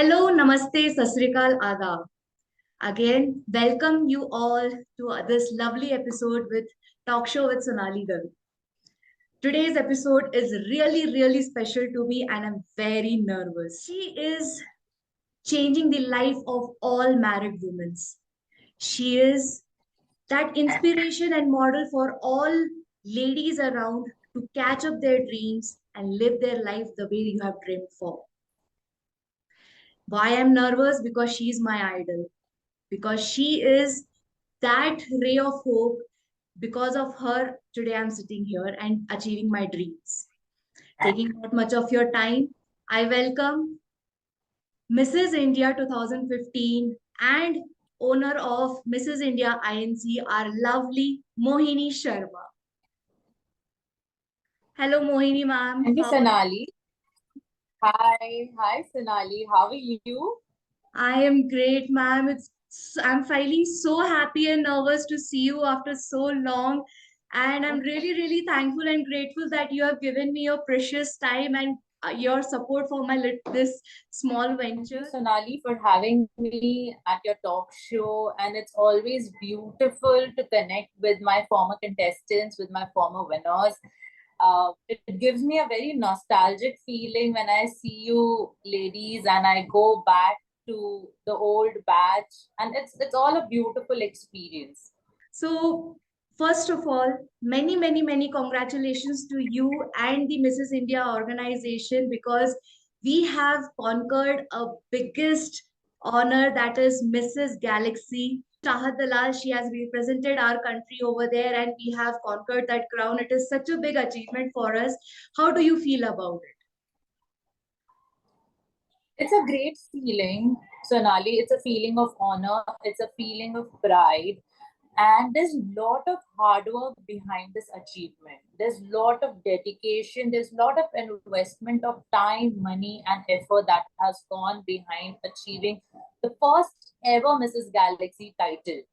Hello, namaste, sasrikal, adab. Again, welcome you all to this lovely episode with Talk Show with Sonali Gavi. Today's episode is really, really special to me and I'm very nervous. She is changing the life of all married women. She is that inspiration and model for all ladies around to catch up their dreams and live their life the way you have dreamed for. Why I'm nervous? Because she's my idol. Because she is that ray of hope. Because of her, today I'm sitting here and achieving my dreams. Taking not much of your time, I welcome Mrs. India 2015 and owner of Mrs. India INC, our lovely Mohini Sharma. Hello, Mohini ma'am. Thank you, How are you? Sonali. Hi, Sonali. How are you? I am great, ma'am. I'm feeling so happy and nervous to see you after so long. And I'm really, really thankful and grateful that you have given me your precious time and your support for this small Thank you, venture. Sonali, for having me at your talk show. And it's always beautiful to connect with my former contestants, with my former winners. It gives me a very nostalgic feeling when I see you ladies and I go back to the old batch, and it's all a beautiful experience. So, first of all, many, many, many congratulations to you and the Mrs. India organization because we have conquered a biggest honor that is Mrs. Galaxy. Chahat Dalal, she has represented our country over there and we have conquered that crown. It is such a big achievement for us. How do you feel about it? It's a great feeling, Sonali. It's a feeling of honor. It's a feeling of pride. And there's a lot of hard work behind this achievement. There's a lot of dedication. There's a lot of investment of time, money, and effort that has gone behind achieving the first ever Mrs. Galaxy title,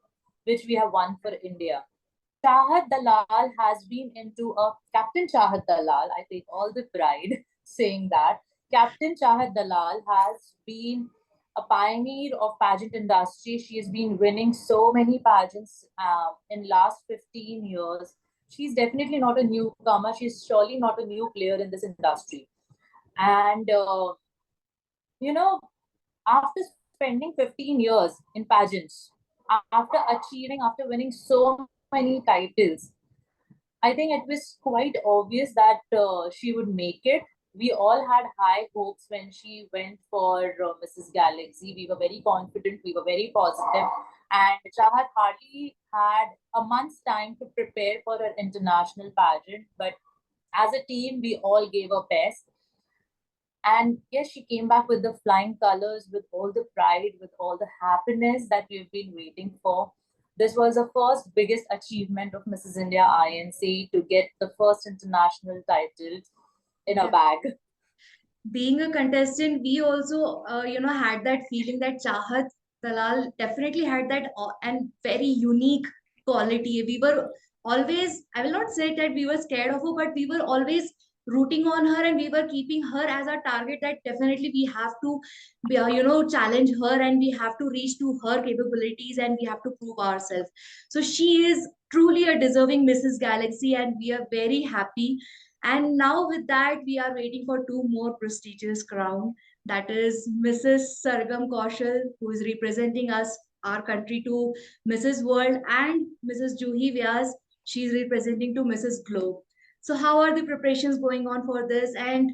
which we have won for India. Chahat Dalal has been into a Captain Chahat Dalal. I take all the pride saying that. Captain Chahat Dalal has been a pioneer of pageant industry. She has been winning so many pageants in last 15 years. She's definitely not a newcomer. She's surely not a new player in this industry. And, you know, after spending 15 years in pageants, after winning so many titles, I think it was quite obvious that she would make it. We all had high hopes when she went for Mrs. Galaxy. We were very confident, we were very positive, and Chahat hardly had a month's time to prepare for her international pageant. But as a team, we all gave her best. And yes, she came back with the flying colors, with all the pride, with all the happiness that we've been waiting for. This was the first biggest achievement of Mrs. India INC to get the first international title in a bag. Being a contestant, we also, had that feeling that Chahat Dalal definitely had that and very unique quality. We were always, I will not say that we were scared of her, but we were always rooting on her and we were keeping her as our target that definitely we have to, challenge her and we have to reach to her capabilities and we have to prove ourselves. So she is truly a deserving Mrs. Galaxy and we are very happy and now with that, we are waiting for two more prestigious crown. That is Mrs. Sargam Kaushal, who is representing us, our country to Mrs. World, and Mrs. Juhi Vyas, she is representing to Mrs. Globe. So how are the preparations going on for this? And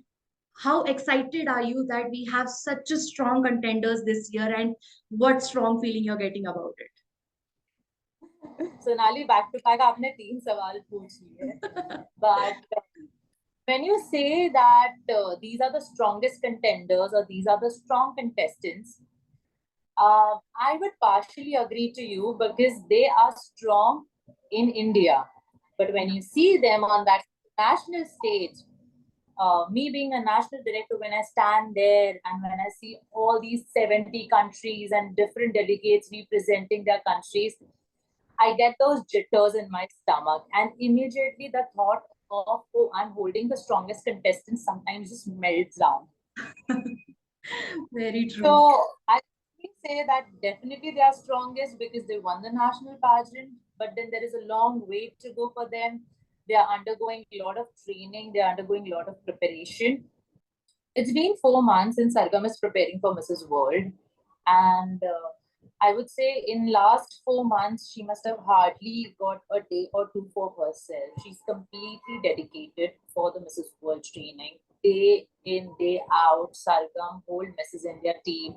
how excited are you that we have such a strong contenders this year? And what strong feeling you're getting about Sonali, back to back, आपने तीन सवाल पूछ लिए. But when you say that these are the strongest contenders or these are the strong contestants, I would partially agree to you because they are strong in India. But when you see them on that national stage, me being a national director, when I stand there and when I see all these 70 countries and different delegates representing their countries, I get those jitters in my stomach. And immediately the thought of, oh, I'm holding the strongest contestant sometimes just melts down. it? Very true. So I say that definitely they are strongest because they won the national pageant, but then there is a long way to go for them. They are undergoing a lot of training, they are undergoing a lot of preparation. It's been 4 months since Sargam is preparing for Mrs. World, and I would say in last 4 months she must have hardly got a day or two for herself. She's completely dedicated for the Mrs. World training, day in day out. Sargam, whole Mrs. India team,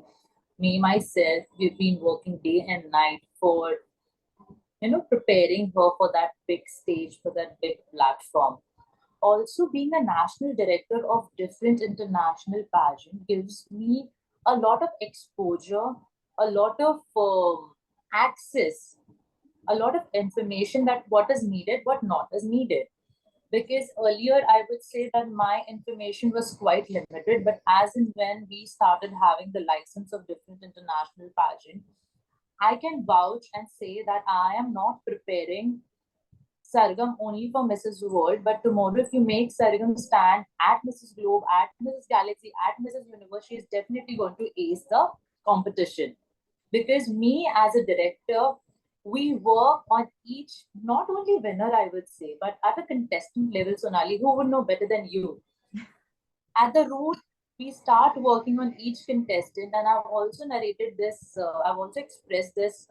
me myself, we've been working day and night for preparing her for that big stage, for that big platform. Also, being a national director of different international pageant gives me a lot of exposure, a lot of access, a lot of information that what is needed, what not is needed. Because earlier I would say that my information was quite limited, but as and when we started having the license of different international pageant, I can vouch and say that I am not preparing Sargam only for Mrs. World, but tomorrow if you make Sargam stand at Mrs. Globe, at Mrs. Galaxy, at Mrs. Universe, she is definitely going to ace the competition. Because me as a director, we work on each, not only winner, I would say, but at a contestant level, Sonali, who would know better than you? At the root, we start working on each contestant, and I've also narrated this, I've also expressed this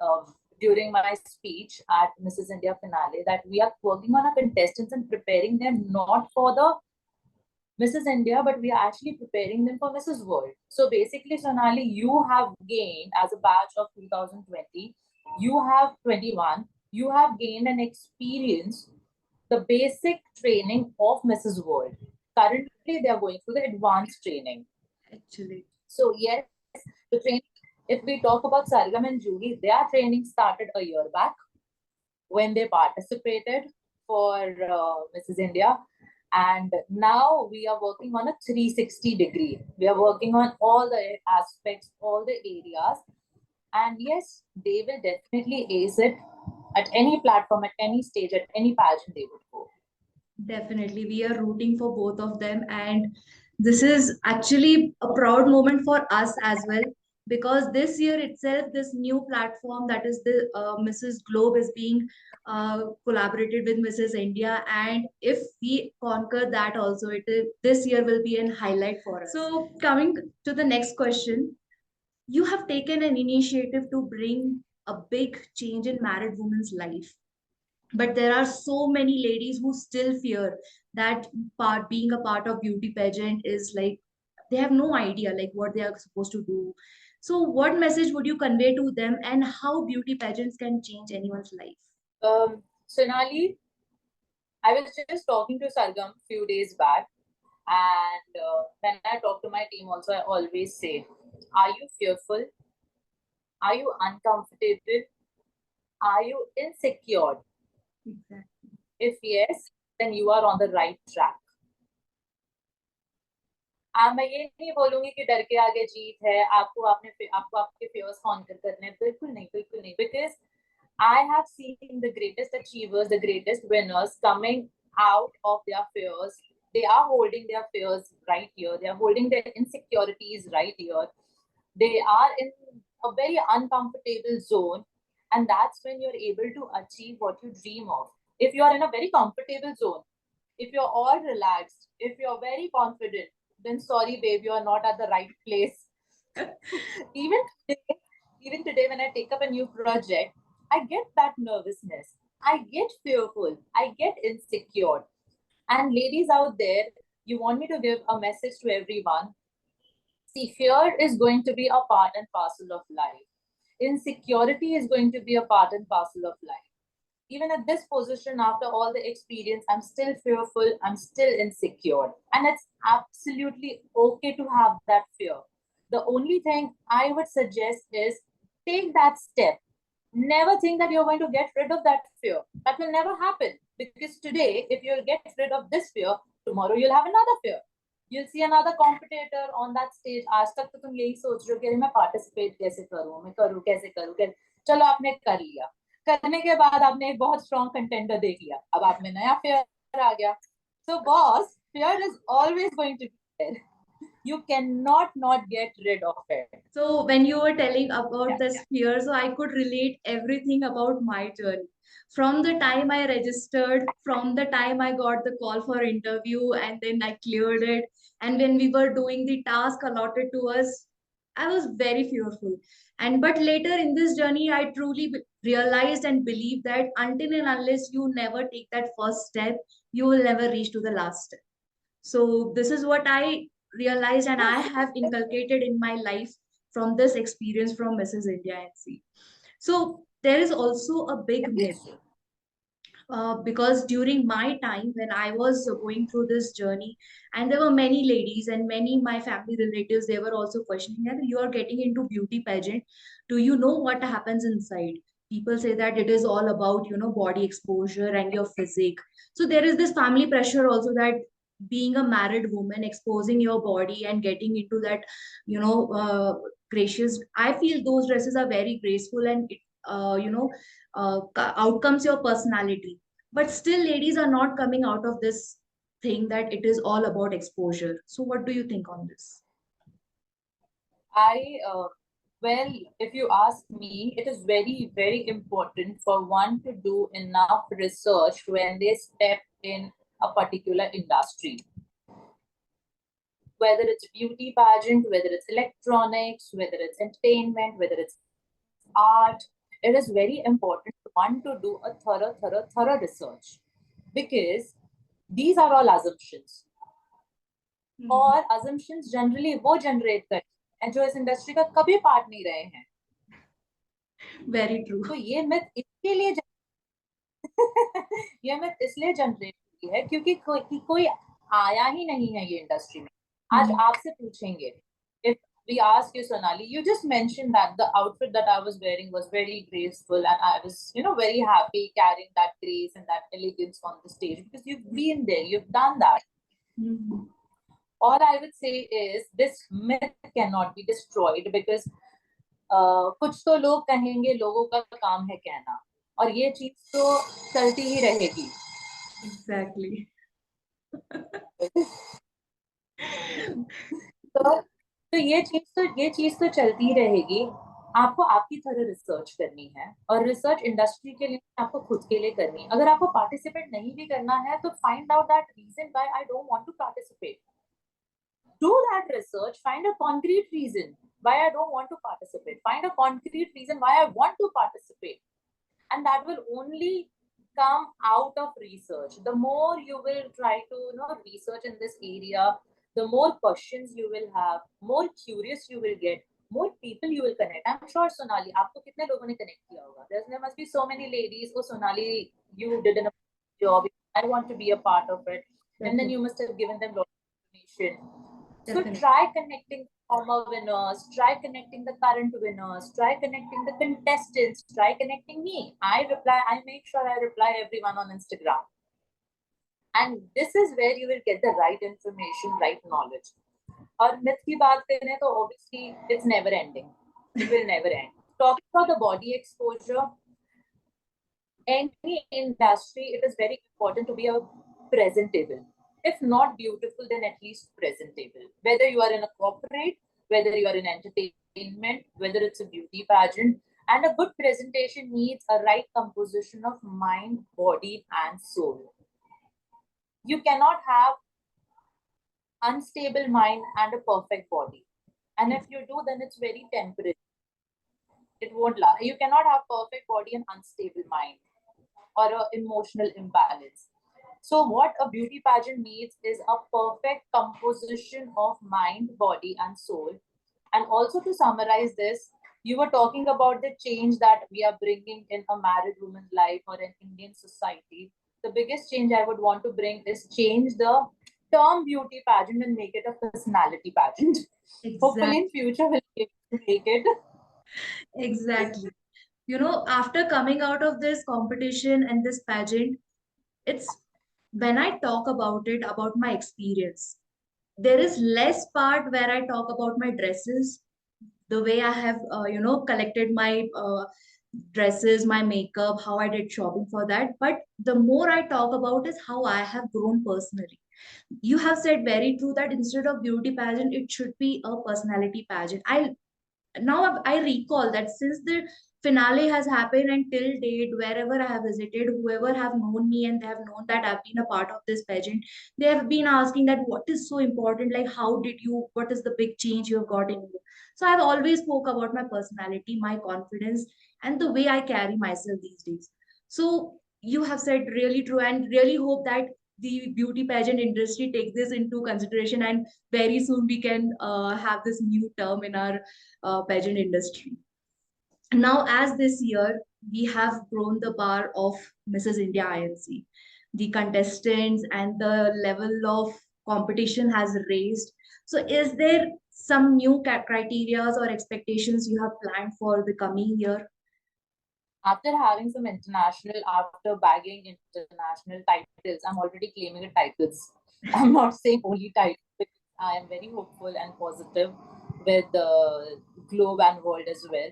during my speech at Mrs. India finale, that we are working on our contestants and preparing them not for the Mrs. India, but we are actually preparing them for Mrs. World. So basically, Sonali, you have gained as a batch of 2020, you have 21, you have gained an experience, the basic training of Mrs. World. Currently, they are going through the advanced training. Actually. So yes, the training, if we talk about Sargam and Julie, their training started a year back when they participated for Mrs. India. And now we are working on a 360-degree. We are working on all the aspects, all the areas. And yes, they will definitely ace it at any platform, at any stage, at any pageant they would go. Definitely, we are rooting for both of them, and this is actually a proud moment for us as well, because this year itself, this new platform that is the Mrs. Globe is being collaborated with Mrs. India, and if we conquer that also, this year will be an highlight for us. So, coming to the next question, you have taken an initiative to bring a big change in married women's life, but there are so many ladies who still fear that part being a part of beauty pageant is like they have no idea like what they are supposed to do. So what message would you convey to them, and how beauty pageants can change anyone's life? Sonali, I was just talking to Sargam few days back, and when I talk to my team also, I always say, are you fearful? Are you uncomfortable? Are you insecure? Exactly. If yes, then you are on the right track. मैं ये नहीं बोलूंगी कि डर के आगे जीत है, आपको आपके fears conquer करने हैं, बिल्कुल नहीं, because I have seen the greatest achievers, the greatest winners coming out of their fears. They are holding their fears right here. They are holding their insecurities right here. They are in a very uncomfortable zone. And that's when you're able to achieve what you dream of. If you are in a very comfortable zone, if you're all relaxed, if you're very confident, then sorry, babe, you are not at the right place. even today, even today, when I take up a new project, I get that nervousness. I get fearful. I get insecure. And ladies out there, you want me to give a message to everyone. See, fear is going to be a part and parcel of life. Insecurity is going to be a part and parcel of life. Even at this position, after all the experience, I'm still fearful, I'm still insecure. And it's absolutely okay to have that fear. The only thing I would suggest is take that step. Never think that you're going to get rid of that fear. That will never happen. Because today, if you'll get rid of this fear, tomorrow you'll have another fear. You'll see another competitor on that stage. आज तक तो तुम यही सोच रहे हो कि मैं पार्टिसिपेट कैसे करूं, मैं करूं कैसे करूं, चलो आपने कर लिया, करने के बाद आपने एक बहुत स्ट्रॉन्ग कंटेंडर देख लिया, अब आप में नया फेयर आ गया. So boss, fear is always going to be there. You cannot not get rid of it. So when you were telling about Yeah. this fear, so I could relate everything about my journey. From the time I registered, from the time I got the call for interview, and then I cleared it, and when we were doing the task allotted to us, I was very fearful. And but later in this journey, I truly realized and believed that until and unless you never take that first step, you will never reach to the last step. So this is what I realized and I Yes, have inculcated in my life from this experience from Mrs. India NC. So there is also a big myth, yes, because during my time when I was going through this journey, and there were many ladies and many my family relatives, they were also questioning that you are getting into beauty pageant. Do you know what happens inside? People say that it is all about, body exposure and your physique. So there is this family pressure also that being a married woman, exposing your body and getting into that, gracious. I feel those dresses are very graceful and it, outcomes your personality, but still ladies are not coming out of this thing that it is all about exposure. So what do you think on this? I, well, if you ask me, it is very, very important for one to do enough research when they step in a particular industry. Whether it's beauty pageant, whether it's electronics, whether it's entertainment, whether it's art, it is very important for one to do a thorough research, because these are all assumptions. Mhm. और assumptions generally वो generate करते हैं जो इस industry का कभी part नहीं रहे हैं. Very true. तो ये myth इसके लिए ये myth इसलिए जनरेट हुई है क्योंकि कोई आया ही नहीं है ये इंडस्ट्री में. आज Mhm. आपसे पूछेंगे, if we ask you, Sonali, you just mentioned that the outfit that I was wearing was very graceful and I was, very happy carrying that grace and that elegance on the stage because you've been there, you've done that. Mhm. All I would say is this myth cannot be destroyed because कुछ तो लोग कहेंगे, लोगों का काम है कहना, और ये चीज तो चलती ही रहेगी. Exactly. तो ये चीज तो चलती ही रहेगी. आपको आपकी तरह रिसर्च करनी है, और रिसर्च इंडस्ट्री के लिए आपको खुद के लिए करनी है. अगर आपको पार्टिसिपेट नहीं भी करना है तो find out that reason why I don't want to participate. Do that research, find a concrete reason why I don't want to participate, find a concrete reason why I want to participate, and that will only come out of research. The more you will try to research in this area, the more questions you will have, more curious you will get, more people you will connect. I'm sure, Sonali, आपको कितने लोगों ने connect किया होगा? There must be so many ladies. Oh, Sonali, you did a job, I want to be a part of it, and then Definitely. you must have given them a lot of information. So Definitely. try connecting former winners, try connecting the current winners, try connecting the contestants, try connecting me. I make sure I reply everyone on Instagram. And this is where you will get the right information, right knowledge. और myth की बात करें तो obviously it's never ending. It will never end. Talking about the body exposure, any industry, it is very important to be a presentable. If not beautiful, then at least presentable. Whether you are in a corporate, whether you are in entertainment, whether it's a beauty pageant, and a good presentation needs a right composition of mind, body, and soul. You cannot have unstable mind and a perfect body. And if you do, then it's very temporary. It won't last. You cannot have perfect body and unstable mind, or an emotional imbalance. So, what a beauty pageant needs is a perfect composition of mind, body, and soul. And also, to summarize this, you were talking about the change that we are bringing in a married woman's life or in Indian society. The biggest change I would want to bring is change the term beauty pageant and make it a personality pageant. Hopefully, in Exactly. future, we'll be able to make it. Exactly. After coming out of this competition and this pageant, it's when I talk about it, about my experience, there is less part where I talk about my dresses, the way I have, collected my dresses, my makeup, how I did shopping for that. But the more I talk about is how I have grown personally. You have said very true that instead of beauty pageant, it should be a personality pageant. I recall that since the finale has happened and till date, wherever I have visited, whoever have known me and they have known that I've been a part of this pageant, they have been asking that what is so important, like how did you, what is the big change you have got in you. So I've always spoke about my personality, my confidence, and the way I carry myself these days. So you have said really true, and really hope that the beauty pageant industry take this into consideration, and very soon we can have this new term in our pageant industry. Now, as this year, we have grown the bar of Mrs. India INC. The contestants and the level of competition has raised. So, is there some new criteria or expectations you have planned for the coming year? After having some international, after bagging international titles, I'm already claiming the titles. I'm not saying only titles. I am very hopeful and positive with the globe and world as well.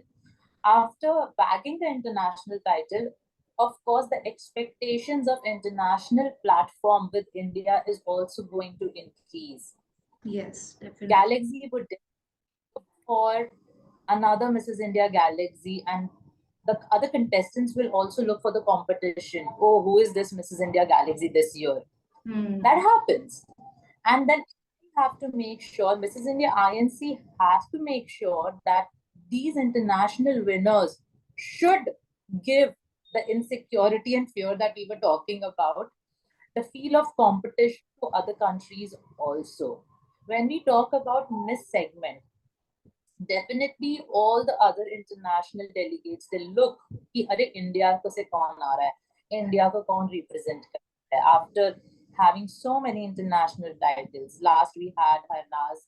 After bagging the international title, of course, the expectations of international platform with India is also going to increase. Yes, definitely. Galaxy would for another Mrs. India Galaxy, and the other contestants will also look for the competition. Oh, who is this Mrs. India Galaxy this year? That Hmm. happens. And then we have to make sure, Mrs. India INC has to make sure that these international winners should give the insecurity and fear that we were talking about, the feel of competition to other countries also. When we talk about Miss segment, definitely all the other international delegates they look कि अरे India को से कौन आ रहा है India को कौन represent कर रहा है after having so many international titles. Last we had Harnaz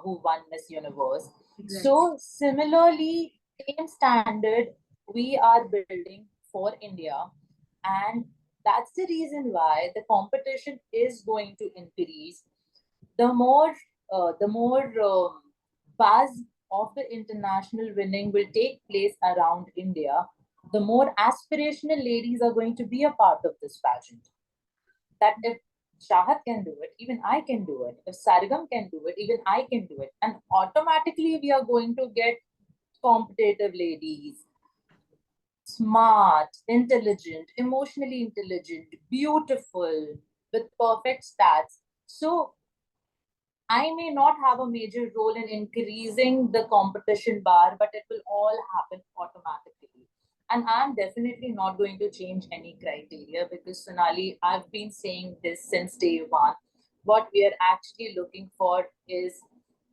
who won Miss Universe. So Exactly. similarly, same standard we are building for India, and that's the reason why the competition is going to increase. The more buzz of the international winning will take place around India, the more aspirational ladies are going to be a part of this pageant. That if Shahat can do it, even I can do it. If Sargam can do it, even I can do it. And automatically we are going to get competitive ladies, smart, intelligent, emotionally intelligent, beautiful, with perfect stats. So I may not have a major role in increasing the competition bar, but it will all happen automatically. And I'm definitely not going to change any criteria because Sonali, I've been saying this since day one. What we are actually looking for is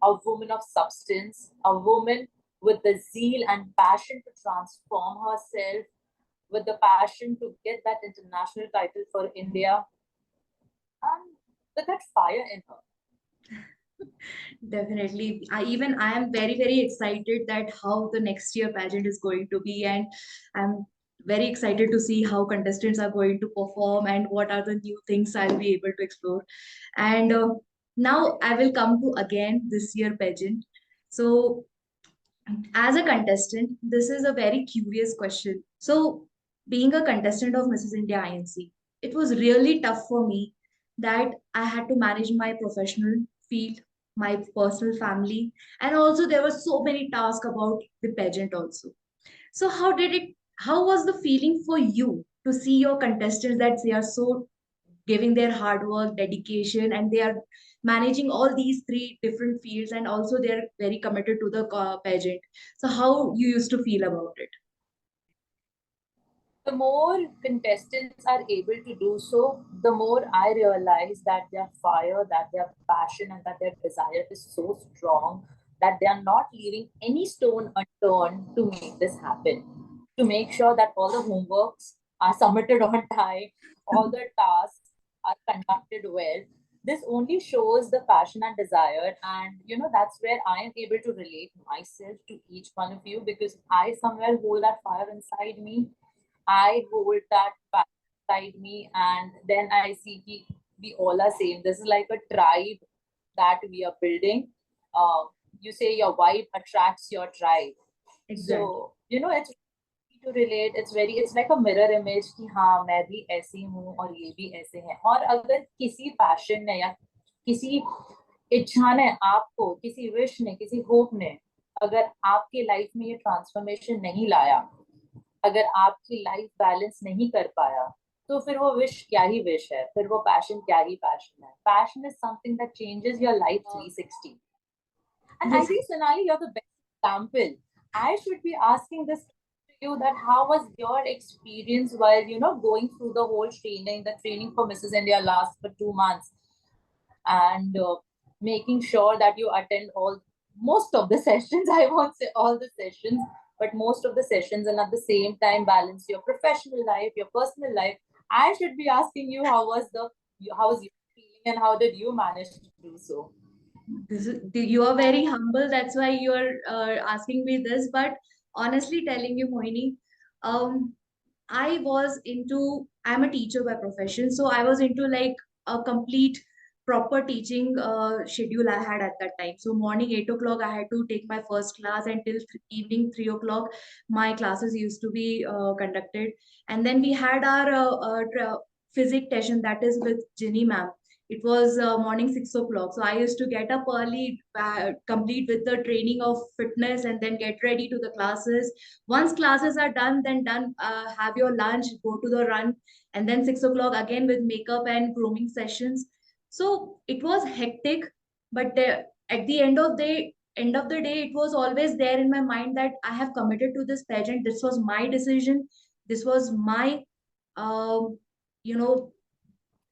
a woman of substance, a woman with the zeal and passion to transform herself, with the passion to get that international title for India, and with that fire in her. Definitely. I am very, very excited that how the next year pageant is going to be, and I'm very excited to see how contestants are going to perform and what are the new things I'll be able to explore. And now I will come to again this year pageant. So as a contestant, this is a very curious question. So, being a contestant of Mrs. India INC, it was really tough for me that I had to manage my professional field, my personal family, and also there were so many tasks about the pageant also. So, how was the feeling for you to see your contestants that they are so giving their hard work, dedication, and they are managing all these three different fields, and also they're very committed to the pageant. So, how you used to feel about it? The more contestants are able to do so, the more I realize that their fire, that their passion, and that their desire is so strong that they are not leaving any stone unturned to make this happen. To make sure that all the homeworks are submitted on time, all the tasks are conducted well. This only shows the passion and desire, and that's where I am able to relate myself to each one of you because I somewhere hold that fire inside me. I hold that beside me, and then I see we all are same. This is like a tribe that we are building. You say your vibe attracts your tribe. Exactly. So, it's to relate. It's like a mirror image कि हाँ मैं भी ऐसी हूँ और ये भी ऐसे हैं. और अगर किसी पैशन ने या किसी इच्छा ने आपको, किसी विश ने, किसी होप ने अगर आपके लाइफ में ये ट्रांसफॉर्मेशन नहीं लाया, अगर आपकी लाइफ बैलेंस नहीं कर पाया, तो फिर वो विश क्या ही विश है, फिर वो पैशन क्या ही पैशन है. Passion is something that changes your life 360. And I Yes. think, Sonali, you're the best example. I should be asking this to you that how was your experience while, going through the whole training, the training for Mrs. India lasts for 2 months, and making sure that you attend most of the sessions. I won't say all the sessions, but most of the sessions, and at the same time balance your professional life, your personal life. I should be asking you how was your feeling and how did you manage to do so? You are very humble. That's why you're asking me this. But honestly, telling you, Mohini, um, I'm a teacher by profession, so I was into like a complete proper teaching schedule I had at that time. So morning 8 o'clock, I had to take my first class until evening 3 o'clock. My classes used to be conducted, and then we had our physics session that is with Ginny ma'am. It was morning 6 o'clock. So I used to get up early, complete with the training of fitness, and then get ready to the classes. Once classes are done, then done, have your lunch, go to the run, and then 6 o'clock again with makeup and grooming sessions. So it was hectic, but at the end of the day, it was always there in my mind that I have committed to this pageant. This was my decision. This was my, um, you know,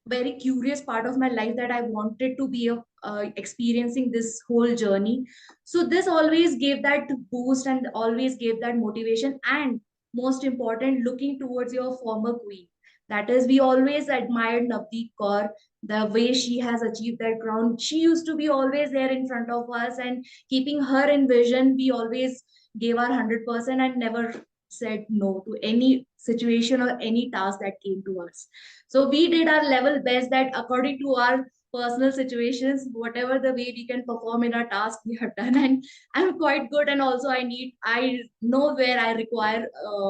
very curious part of my life that I wanted to be experiencing this whole journey. So this always gave that boost and always gave that motivation. And most important, looking towards your former queen. That is, we always admired Navdeep Kaur, the way she has achieved that crown. She used to be always there in front of us, and keeping her in vision, we always gave our 100% and never said no to any situation or any task that came to us. So we did our level best that according to our personal situations, whatever the way we can perform in our task, we have done. And I'm quite good. And also I know where I require,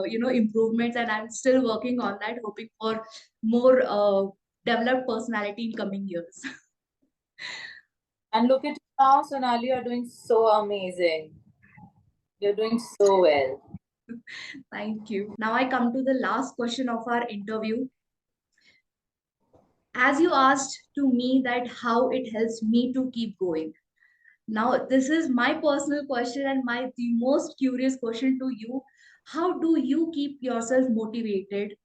improvements, and I'm still working on that, hoping for more developed personality in coming years. And look at you now, Sonali, you're doing so amazing. You're doing so well. Thank you. Now I come to the last question of our interview. As you asked to me that how it helps me to keep going. Now, this is my personal question and my the most curious question to you. How do you keep yourself motivated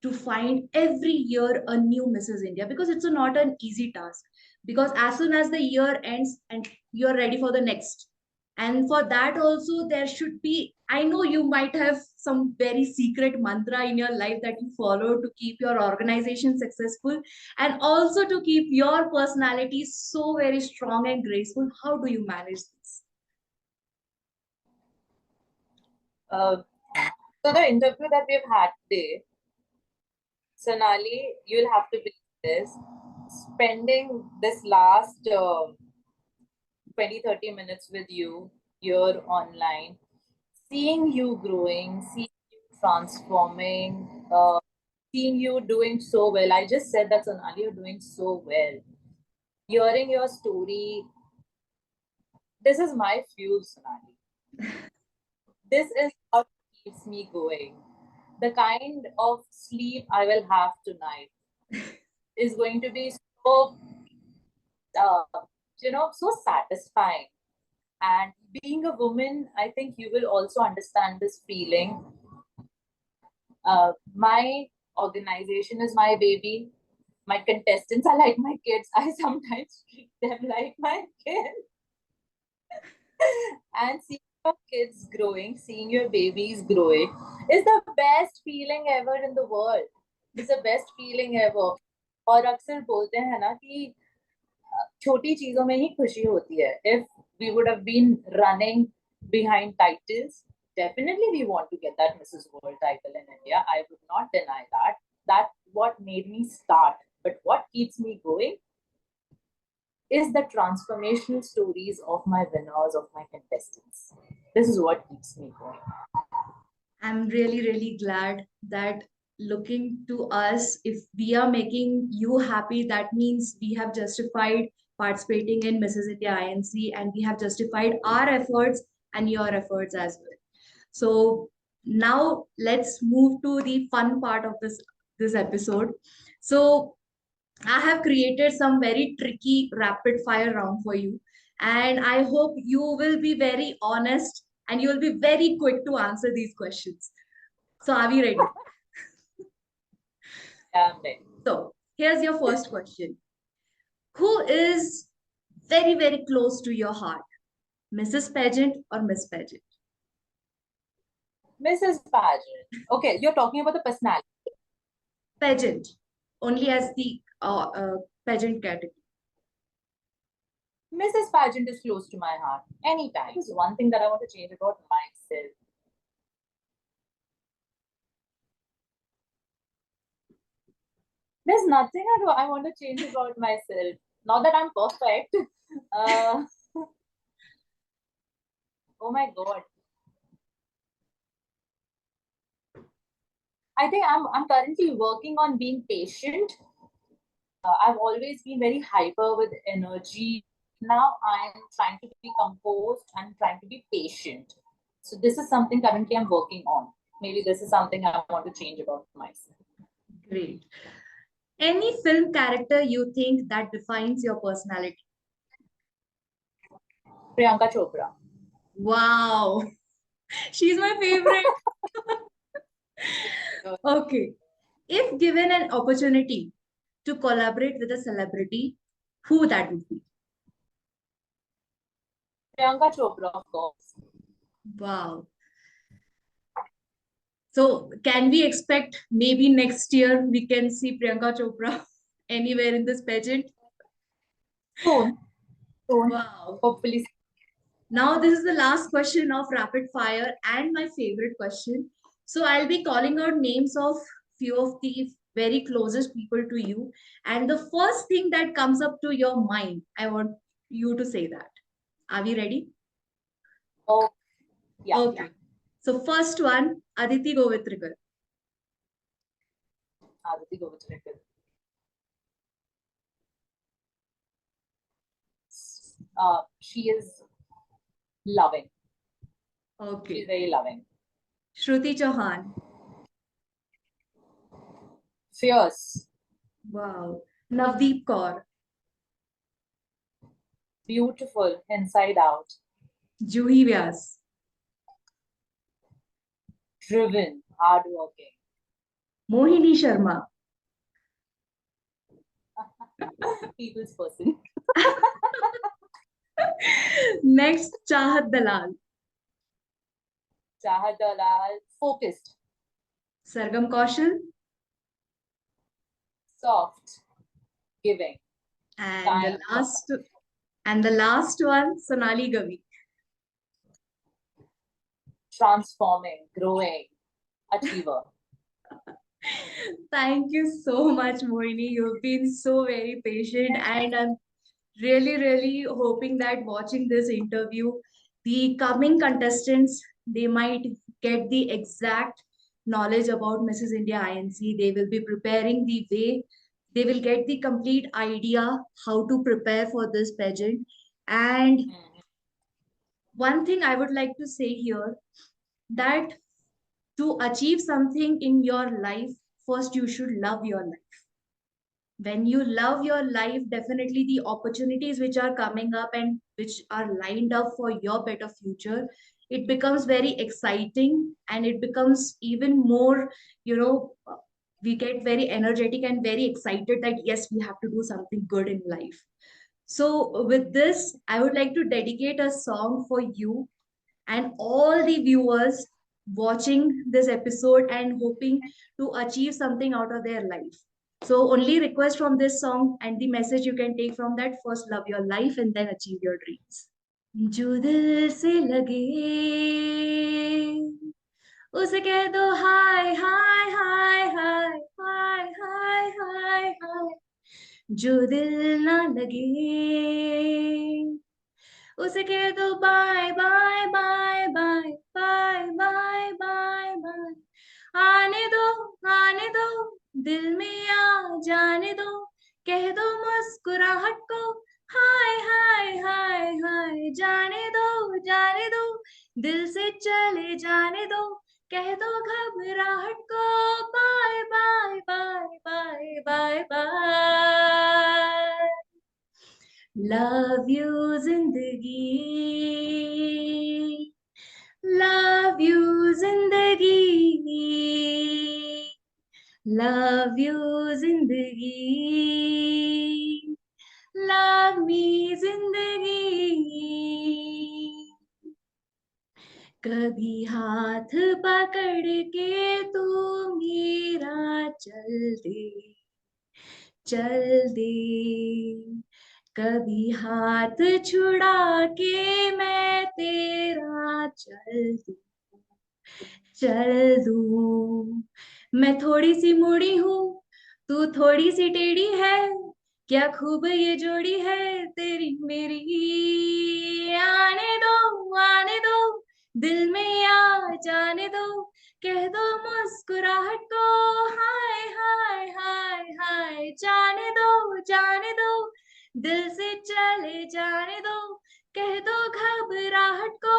to find every year a new Mrs. India? Because it's not an easy task. Because as soon as the year ends and you're ready for the next, and for that also there should be, I know you might have some very secret mantra in your life that you follow to keep your organization successful and also to keep your personality so very strong and graceful. How do you manage this? Uh, so the interview that we've had today, Sonali, you'll have to believe this. Spending this last 20-30 minutes with you here online, seeing you growing, seeing you transforming, seeing you doing so well. I just said that, Sonali, you're doing so well. Hearing your story, this is my fuel, Sonali. This is what keeps me going. The kind of sleep I will have tonight is going to be so, uh, so satisfying. And being a woman, I think you will also understand this feeling. My organization is my baby. My contestants are like my kids. I sometimes treat them like my kids. And seeing your kids growing, seeing your babies growing is the best feeling ever in the world. It's the best feeling ever. और अक्सर बोलते हैं ना कि छोटी चीजों में ही खुशी होती है. If we would have been running behind titles, definitely we want to get that Mrs. World title in India. I would not deny that. That's what made me start. But what keeps me going is the transformational stories of my winners, of my contestants. This is what keeps me going. I'm really, really glad that looking to us, if we are making you happy, that means we have justified participating in Mrs. India INC and we have justified our efforts and your efforts as well. So now let's move to the fun part of this episode. So I have created some very tricky rapid fire round for you. And I hope you will be very honest and you will be very quick to answer these questions. So, are we ready? Right. So, here's your first question. Who is very, very close to your heart? Mrs. Pageant or Miss Pageant? Mrs. Pageant. Okay, you're talking about the personality. Pageant, only as the pageant category. Mrs. Pageant is close to my heart anytime. So one thing that I want to change about myself. There's nothing I want to change about myself. Not that I'm perfect. Uh, oh my God. I think I'm currently working on being patient. I've always been very hyper with energy. Now I'm trying to be composed and trying to be patient. So this is something currently I'm working on. Maybe this is something I want to change about myself. Great. Any film character you think that defines your personality? Priyanka Chopra. Wow, she's my favorite. Okay. If given an opportunity to collaborate with a celebrity, who that would be? Priyanka Chopra, of course. Wow. So can we expect maybe next year we can see Priyanka Chopra anywhere in this pageant? Soon. Soon. Wow. Hopefully. Now this is the last question of rapid fire and my favorite question. So I'll be calling out names of few of the very closest people to you. And the first thing that comes up to your mind, I want you to say that. Are we ready? Oh, yeah. Okay. So first one, Aditi Govitrikar. Aditi Govitrikar. She is loving. She's Okay. very loving. Shruti Chauhan. Fierce. Wow. Navdeep Kaur. Beautiful inside out. Juhi Vyas. Driven. Hardworking. Mohini Sharma. People's person. Next, Chahat Dalal. Chahat Dalal. Focused. Sargam Kaushal. Soft. Giving. And the Kind. last one, Sonali Gavi. Transforming. Growing. Achiever. Thank you so much, Mohini. You've been so very patient, and I'm really, really hoping that watching this interview, the coming contestants, they might get the exact knowledge about Mrs. India INC. They will be preparing the way. They will get the complete idea how to prepare for this pageant. And one thing I would like to say here that to achieve something in your life, first you should love your life. When you love your life, definitely the opportunities which are coming up and which are lined up for your better future, it becomes very exciting and it becomes even more, we get very energetic and very excited that yes, we have to do something good in life. So with this, I would like to dedicate a song for you and all the viewers watching this episode and hoping to achieve something out of their life. So, only request from this song and the message you can take from that, first love your life and then achieve your dreams. जो दिल से लगे उसे कह दो हाय हाय हाय हाय हाय हाय हाय हाय जो दिल ना लगे उसे कह दो bye bye bye bye bye bye bye bye आने दो दिल में आ जाने दो, कह दो मुस्कुराहट को हाय हाय हाय हाय, जाने दो दिल से चले जाने दो, कह दो घबराहट को bye bye bye bye bye bye. Love you जिंदगी, लव यू जिंदगी, लव यू जिंदगी, लव मी जिंदगी। कभी हाथ पकड़ के तू मेरा चल दे, कभी हाथ छुड़ा के मैं तेरा चल दूं। मैं थोड़ी सी मुड़ी हूँ, तू थोड़ी सी टेढ़ी है, क्या खूब ये जोड़ी है तेरी मेरी। आने दो दिल में आ जाने दो, कह दो मुस्कुराहट को हाय हाय हाय हाय, जाने दो दिल से चले जाने दो, कह दो घबराहट को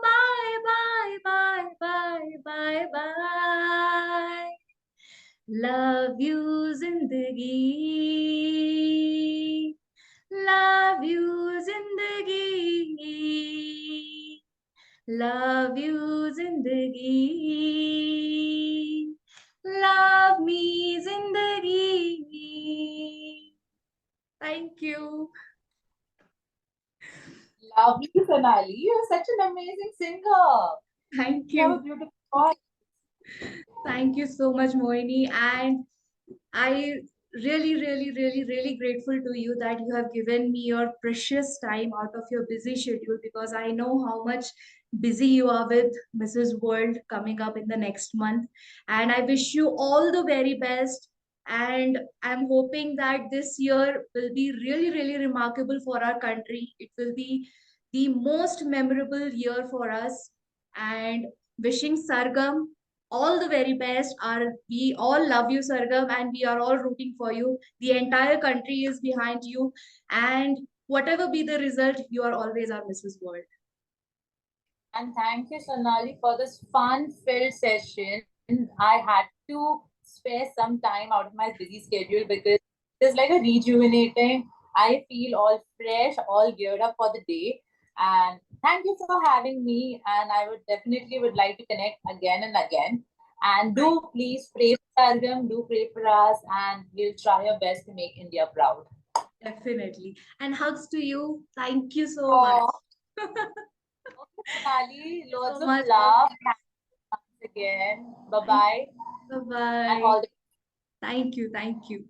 bye bye bye bye bye bye. Love you जिंदगी, लव यू जिंदगी, लव यू जिंदगी, लव मी जिंदगी। Thank you. Lovely, Sonali. You're such an amazing singer. Thank You have a you. beautiful voice. Thank you so much, Mohini. And I really grateful to you that you have given me your precious time out of your busy schedule, because I know how much busy you are with Mrs. World coming up in the next month. And I wish you all the very best. And I'm hoping that this year will be really remarkable for our country. It will be the most memorable year for us. And wishing Sargam all the very best. We all love you, Sargam, and we are all rooting for you. The entire country is behind you, and whatever be the result, you are always our Mrs. World. And thank you, Sonali, for this fun-filled session. I had to spare some time out of my busy schedule because it's like a rejuvenating. I feel all fresh, all geared up for the day. And thank you for having me. And I would definitely would like to connect again and again. And Thank do please pray for Sargam, do pray for us, and we'll try our best to make India proud. Definitely. And hugs to you. Thank you so much. Oh, Thank okay, Sonali, you so lots of much. love. Once again. Bye Thank bye. you. Bye And bye. all the Thank you. Thank you.